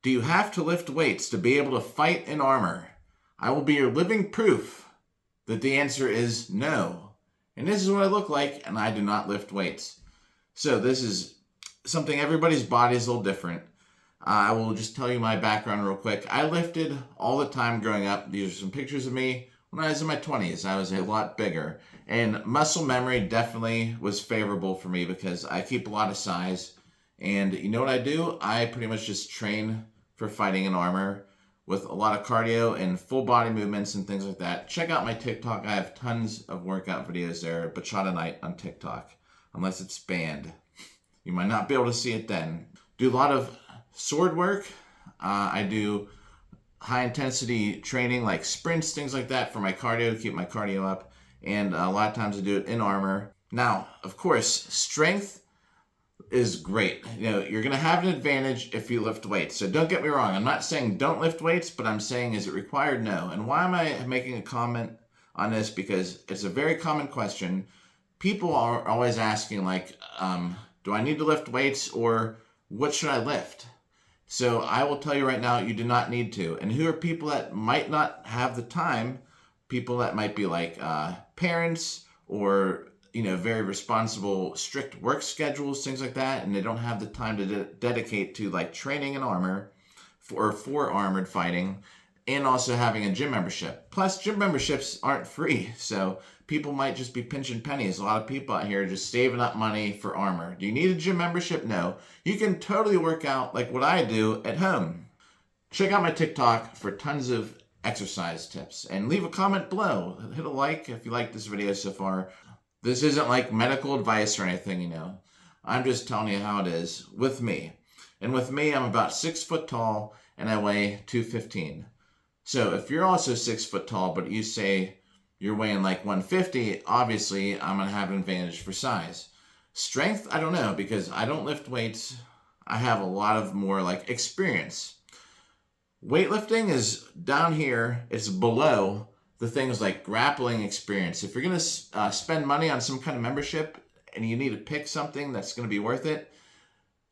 Do you have to lift weights to be able to fight in armor? I will be your living proof that the answer is no. And this is what I look like, and I do not lift weights. So this is something, everybody's body is a little different. I will just tell you my background real quick. I lifted all the time growing up. These are some pictures of me when I was in my 20s. I was a lot bigger. And muscle memory definitely was favorable for me because I keep a lot of size. And you know what I do? I pretty much just train for fighting in armor with a lot of cardio and full body movements and things like that. Check out my TikTok. I have tons of workout videos there. Bachata Night on TikTok. Unless it's banned. You might not be able to see it then. Do a lot of sword work. I do high intensity training like sprints, things like that for my cardio, to keep my cardio up. And a lot of times I do it in armor. Now, of course, strength is great. You know, you're going to have an advantage if you lift weights. So don't get me wrong. I'm not saying don't lift weights, but I'm saying is it required? No. And why am I making a comment on this? Because it's a very common question. People are always asking like, do I need to lift weights or what should I lift? So I will tell you right now, you do not need to. And who are people that might not have the time? People that might be like parents or, you know, very responsible, strict work schedules, things like that. And they don't have the time to dedicate to like training in armor for armored fighting and also having a gym membership. Plus gym memberships aren't free. So people might just be pinching pennies. A lot of people out here are just saving up money for armor. Do you need a gym membership? No. You can totally work out like what I do at home. Check out my TikTok for tons of exercise tips and leave a comment below. Hit a like if you like this video so far. This isn't like medical advice or anything, you know. I'm just telling you how it is with me. And with me, I'm about 6 foot tall and I weigh 215. So if you're also 6 foot tall, but you say you're weighing like 150, obviously I'm going to have an advantage for size. Strength, I don't know, because I don't lift weights. I have a lot of more like experience. Weightlifting is down here. It's below the things like grappling experience. If you're going to spend money on some kind of membership and you need to pick something that's going to be worth it,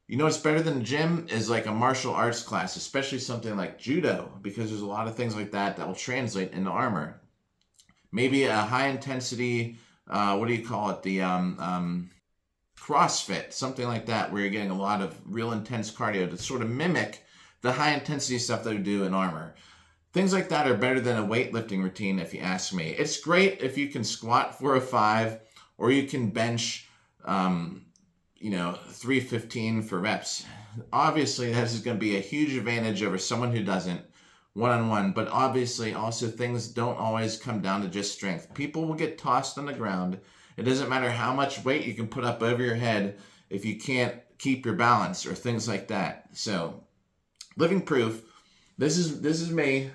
you know what's better than the gym is like a martial arts class, especially something like judo, because there's a lot of things like that that will translate into armor. Maybe a high intensity, what do you call it? The CrossFit, something like that, where you're getting a lot of real intense cardio to sort of mimic the high intensity stuff that we do in armor. Things like that are better than a weightlifting routine, if you ask me. It's great if you can squat 405 or you can bench, 315 for reps. Obviously, this is going to be a huge advantage over someone who doesn't one-on-one, but obviously also things don't always come down to just strength. People will get tossed on the ground. It doesn't matter how much weight you can put up over your head if you can't keep your balance or things like that. So, living proof, this is me.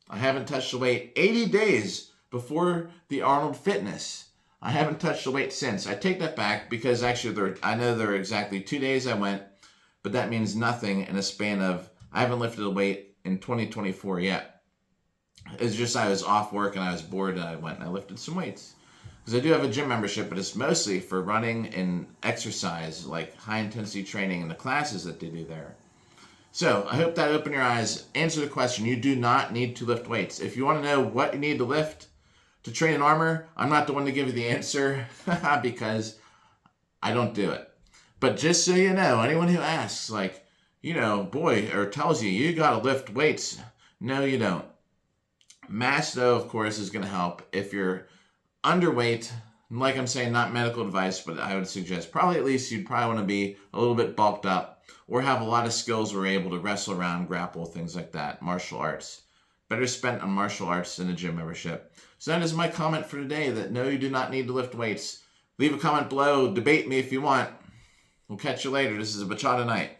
I haven't touched the weight 80 days before the Arnold Fitness. I haven't touched the weight since. I take that back because actually I know there are exactly 2 days I went, but that means nothing in a span of, I haven't lifted a weight in 2024 yet. It's just I was off work and I was bored and I went and I lifted some weights. Because I do have a gym membership, but it's mostly for running and exercise, like high intensity training and the classes that they do there. So I hope that opened your eyes. Answer the question. You do not need to lift weights. If you want to know what you need to lift to train in armor, I'm not the one to give you the answer because I don't do it. But just so you know, anyone who asks, like, boy, or tells you got to lift weights, no, you don't. Mass, though, of course, is going to help if you're underweight. Like I'm saying, not medical advice, but I would suggest probably at least you'd probably want to be a little bit bulked up or have a lot of skills where you're able to wrestle around, grapple, things like that. Martial arts. Better spent on martial arts than a gym membership. So that is my comment for today, that no, you do not need to lift weights. Leave a comment below. Debate me if you want. We'll catch you later. This is a Bachata Night.